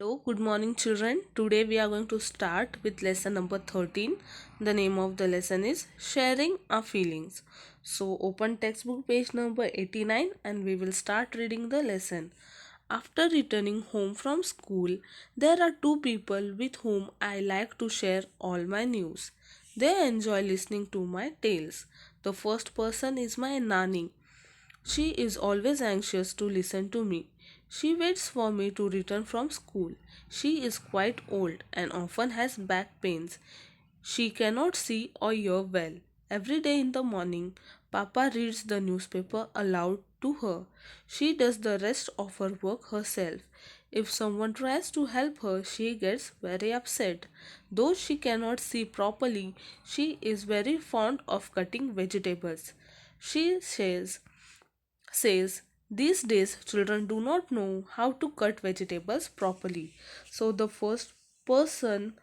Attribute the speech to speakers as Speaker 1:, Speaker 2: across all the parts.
Speaker 1: Hello, good morning, children. Today we are going to start with lesson number 13. The name of the lesson is Sharing Our Feelings. So, open textbook page number 89 and we will start reading the lesson. After returning home from school, there are two people with whom I like to share all my news. They enjoy listening to my tales. The first person is my nanny. She is always anxious to listen to me. She waits for me to return from school. She is quite old and often has back pains. She cannot see or hear well. Every day in the morning, Papa reads the newspaper aloud to her. She does the rest of her work herself. If someone tries to help her, she gets very upset. Though she cannot see properly, she is very fond of cutting vegetables. She says these days children do not know how to cut vegetables properly. So the first person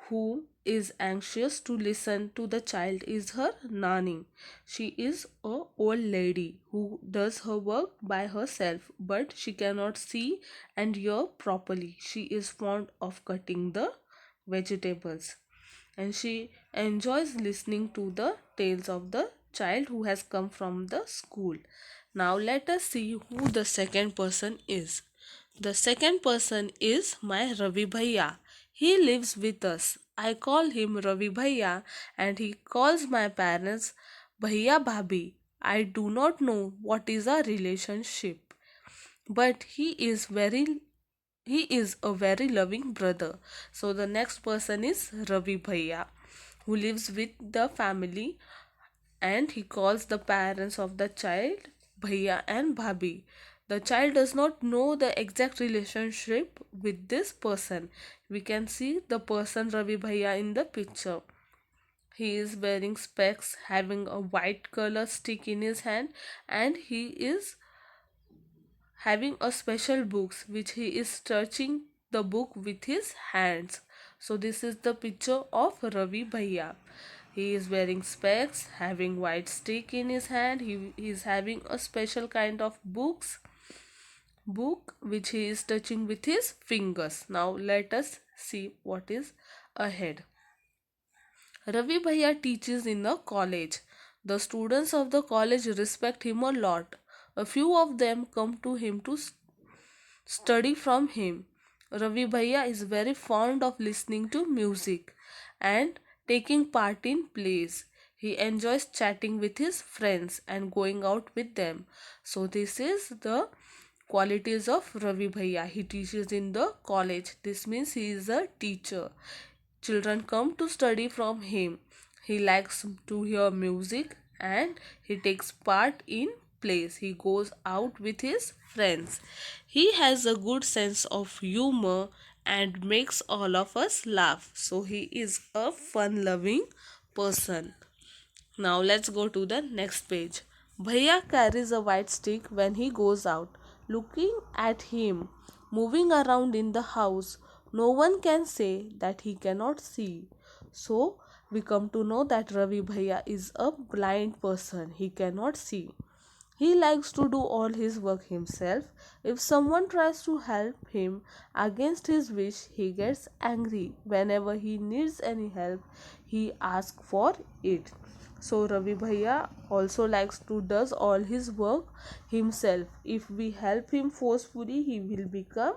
Speaker 1: who is anxious to listen to the child is her nanny. She is a old lady who does her work by herself, but she cannot see and hear properly. She is fond of cutting the vegetables and she enjoys listening to the tales of the child who has come from the school. Now let us see who the second person is. The second person is my Ravi Bhaiya. He lives with us. I call him Ravi Bhaiya and he calls my parents Bhaiya Bhabhi. I do not know what is our relationship, but he is a very loving brother. So the next person is Ravi Bhaiya, who lives with the family and he calls the parents of the child Bhaiya and Bhabhi. The child does not know the exact relationship with this person. We can see the person Ravi Bhaiya in the picture. He is wearing specs, having a white color stick in his hand, and he is having a special books which he is touching the book with his hands. So this is the picture of Ravi Bhaiya. He is wearing specs, having white stick in his hand. He is having a special kind of book which he is touching with his fingers. Now let us see what is ahead. Ravi Bhaiya teaches in a college. The students of the college respect him a lot. A few of them come to him to study from him. Ravi Bhaiya is very fond of listening to music and taking part in plays. He enjoys chatting with his friends and going out with them. So this is the qualities of Ravi Bhaiya. He teaches in the college. This means he is a teacher. Children come to study from him. He likes to hear music and he takes part in plays. He goes out with his friends. He has a good sense of humor and makes all of us laugh. So he is a fun loving person. Now let's go to the next page. Bhaiya carries a white stick when he goes out. Looking at him moving around in the house, no one can say that he cannot see. So we come to know that Ravi Bhaiya is a blind person. He cannot see. He likes to do all his work himself. If someone tries to help him against his wish, he gets angry. Whenever he needs any help, he asks for it. So Ravi Bhaiya also likes to does all his work himself. If we help him forcefully, he will become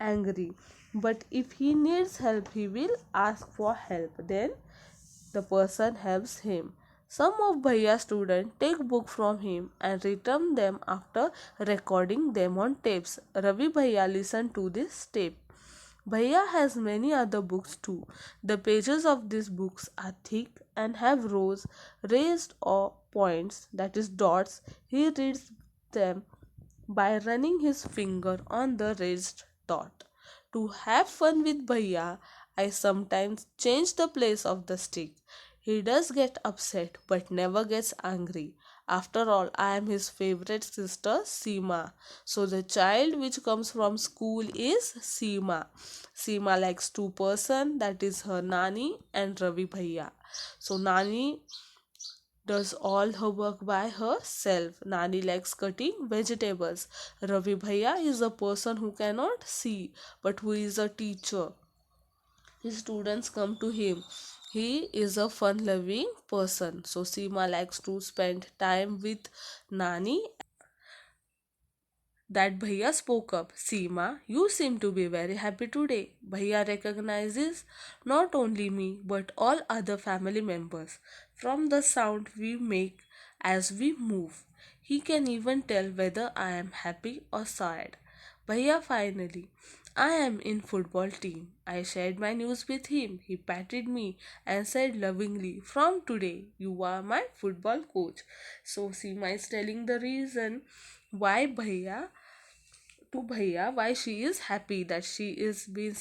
Speaker 1: angry. But if he needs help, he will ask for help. Then the person helps him. Some of Bhaiya's students take books from him and return them after recording them on tapes. Ravi Bhaiya listened to this tape. Bhaiya has many other books too. The pages of these books are thick and have rows raised or points, that is dots. He reads them by running his finger on the raised dot. To have fun with Bhaiya, I sometimes change the place of the stick. He does get upset but never gets angry. After all, I am his favorite sister, Seema. So the child which comes from school is Seema. Seema likes two person, that is her Nani and Ravi Bhaiya. So Nani does all her work by herself. Nani likes cutting vegetables. Ravi Bhaiya is a person who cannot see but who is a teacher. His students come to him. He is a fun loving person. So Seema likes to spend time with Nani. That Bhaiya spoke up. Seema, you seem to be very happy today. Bhaiya recognizes not only me but all other family members from the sound we make as we move. He can even tell whether I am happy or sad. Bhaiya finally, I am in football team. I shared my news with him. He patted me and said lovingly, from today you are my football coach. So Seema is telling the reason why Bhaiya why she is happy that she is being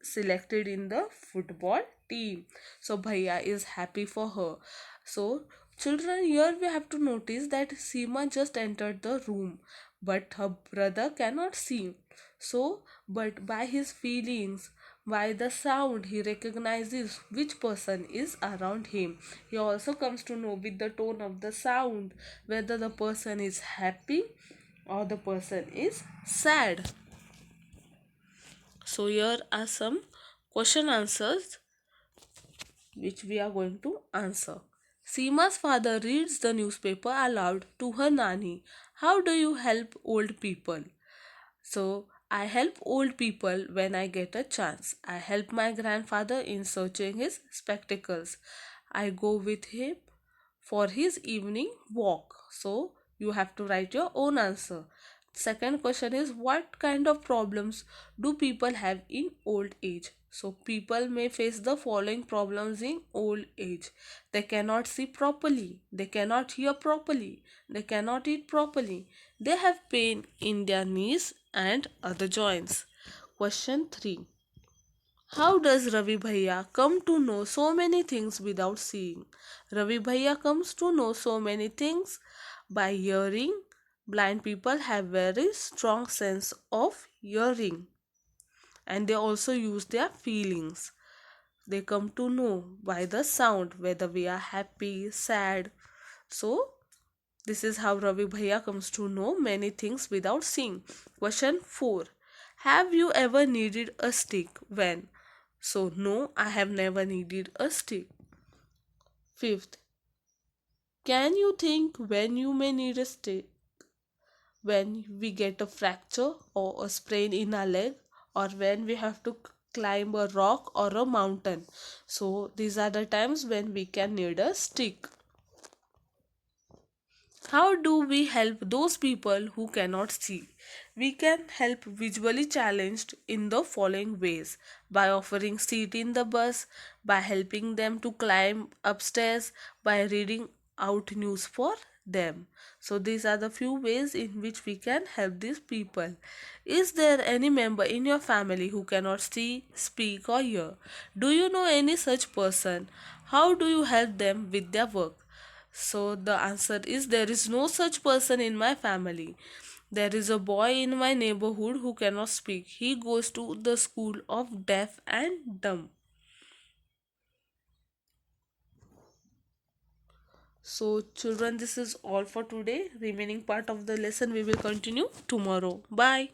Speaker 1: selected in the football team. So Bhaiya is happy for her. So children, here we have to notice that Seema just entered the room, but her brother cannot see. So, but by his feelings, by the sound, he recognizes which person is around him. He also comes to know with the tone of the sound whether the person is happy or the person is sad. So here are some question answers which we are going to answer. Seema's father reads the newspaper aloud to her nanny. How do you help old people? So I help old people when I get a chance. I help my grandfather in searching his spectacles. I go with him for his evening walk. So you have to write your own answer. Second question is, what kind of problems do people have in old age? So people may face the following problems in old age. They cannot see properly, they cannot hear properly, they cannot eat properly, they have pain in their knees and other joints. Question 3. How does Ravi Bhaiya come to know so many things without seeing? Ravi Bhaiya comes to know so many things by hearing. Blind people have very strong sense of hearing and they also use their feelings. They come to know by the sound whether we are happy, sad. So this is how Ravi Bhaiya comes to know many things without seeing. Question 4. Have you ever needed a stick? When? So, no, I have never needed a stick. Fifth, can you think when you may need a stick? When we get a fracture or a sprain in our leg, or when we have to climb a rock or a mountain. So, these are the times when we can need a stick. How do we help those people who cannot see? We can help visually challenged in the following ways: by offering seat in the bus, by helping them to climb upstairs, by reading out news for them. So these are the few ways in which we can help these people. Is there any member in your family who cannot see, speak or hear? Do you know any such person? How do you help them with their work? So the answer is, there is no such person in my family. There is a boy in my neighborhood who cannot speak. He goes to the school of deaf and dumb. So children, this is all for today. Remaining part of the lesson we will continue tomorrow. Bye.